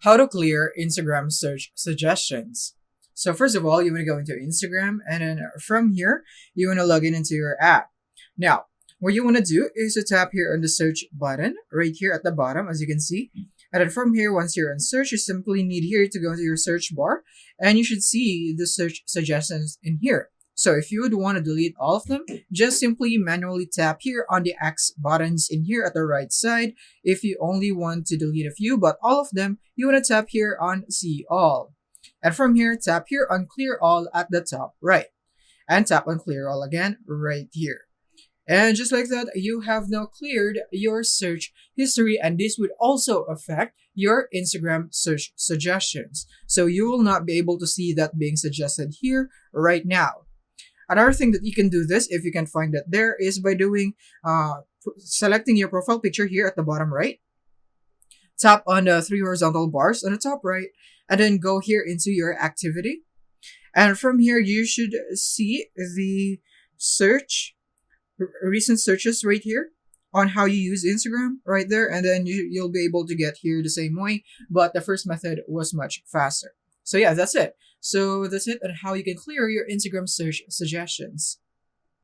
How to clear Instagram search suggestions. So first of all, you want to go into Instagram, and then from here, you want to log in into your app. Now, what you want to do is to tap here on the search button right here at the bottom, as you can see. And then from here, once you're on search, you simply need here to go to your search bar, and you should see the search suggestions in here. So if you would want to delete all of them, just simply manually tap here on the X buttons in here at the right side. If you only want to delete a few but all of them, you want to tap here on See All. And from here, tap here on Clear All at the top right. And tap on Clear All again right here. And just like that, you have now cleared your search history, and this would also affect your Instagram search suggestions. So you will not be able to see that being suggested here right now. Another thing that you can do this, if you can find it there, is by doing selecting your profile picture here at the bottom right. Tap on the three horizontal bars on the top right, and then go here into your activity. And from here, you should see the search, recent searches right here on how you use Instagram right there. And then you'll be able to get here the same way, but the first method was much faster. So yeah, that's it. So that's it on how you can clear your Instagram search suggestions.